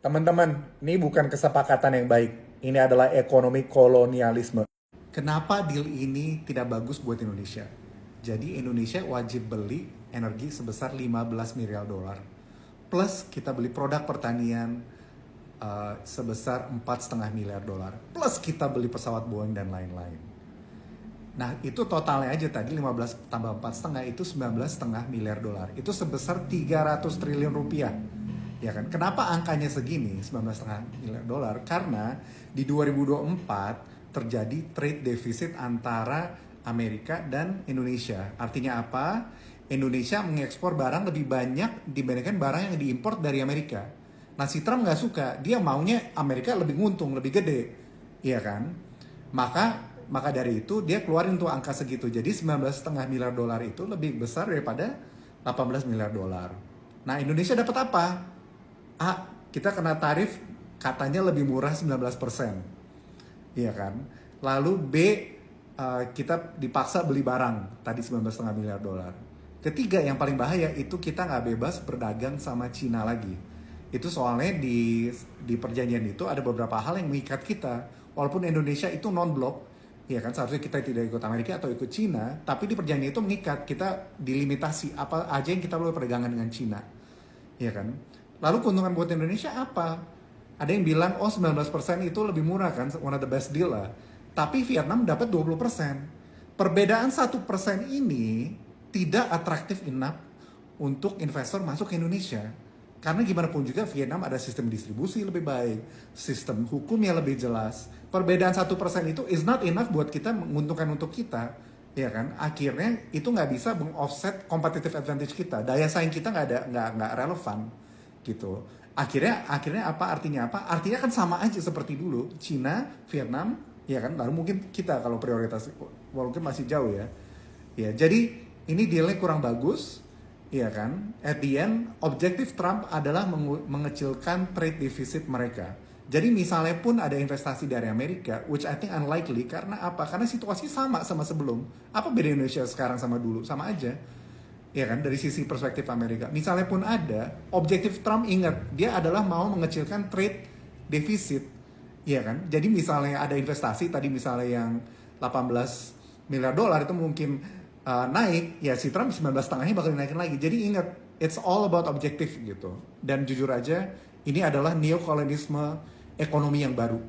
Teman-teman, ini bukan kesepakatan yang baik. Ini adalah ekonomi kolonialisme. Kenapa deal ini tidak bagus buat Indonesia? Jadi Indonesia wajib beli energi sebesar 15 miliar dolar. Plus kita beli produk pertanian sebesar 4,5 miliar dolar. Plus kita beli pesawat Boeing dan lain-lain. Nah itu totalnya aja tadi 15 tambah 4,5 itu 19,5 miliar dolar. Itu sebesar 300 triliun rupiah. Ya kan? Kenapa angkanya segini 19,5 miliar dolar? Karena di 2024 terjadi trade deficit antara Amerika dan Indonesia. Artinya apa? Indonesia mengekspor barang lebih banyak dibandingkan barang yang diimpor dari Amerika. Nah si Trump nggak suka, dia maunya Amerika lebih nguntung, lebih gede, iya kan? Maka dari itu dia keluarin tuh angka segitu. Jadi 19,5 miliar dolar itu lebih besar daripada 18 miliar dolar. Nah Indonesia dapat apa? A, kita kena tarif katanya lebih murah 19%. Iya kan? Lalu B, kita dipaksa beli barang tadi 19,5 miliar dolar. Ketiga yang paling bahaya itu kita nggak bebas berdagang sama Cina lagi. Itu soalnya di perjanjian itu ada beberapa hal yang mengikat kita. Walaupun Indonesia itu non-blok, ya kan seharusnya kita tidak ikut Amerika atau ikut Cina, tapi di perjanjian itu mengikat kita dilimitasi apa aja yang kita boleh perdagangan dengan Cina. Ya kan? Lalu keuntungan buat Indonesia apa? Ada yang bilang, oh 19% itu lebih murah kan, one of the best deal lah. Tapi Vietnam dapat 20%. Perbedaan 1% ini tidak atraktif enough untuk investor masuk ke Indonesia. Karena gimana pun juga Vietnam ada sistem distribusi lebih baik, sistem hukumnya lebih jelas. Perbedaan 1% itu is not enough buat kita menguntungkan untuk kita. Ya kan, akhirnya itu nggak bisa meng-offset competitive advantage kita. Daya saing kita nggak relevan gitu. Akhirnya apa artinya apa? Artinya kan sama aja seperti dulu, Cina, Vietnam, ya kan. Lalu mungkin kita kalau prioritas walaupun masih jauh ya. Ya, jadi ini dealnya kurang bagus, ya kan. At the end, objektif Trump adalah mengecilkan trade deficit mereka. Jadi misalnya pun ada investasi dari Amerika, which I think unlikely, karena apa? Karena situasi sama sebelum. Apa beda Indonesia sekarang sama dulu? Sama aja. Ya kan, dari sisi perspektif Amerika. Misalnya pun ada, objektif Trump ingat, dia adalah mau mengecilkan trade deficit. Ya kan, jadi misalnya ada investasi, tadi misalnya yang 18 miliar dolar itu mungkin naik, ya si Trump 19,5-nya bakal dinaikin lagi. Jadi ingat, it's all about objektif gitu. Dan jujur aja, ini adalah neokolonialisme ekonomi yang baru.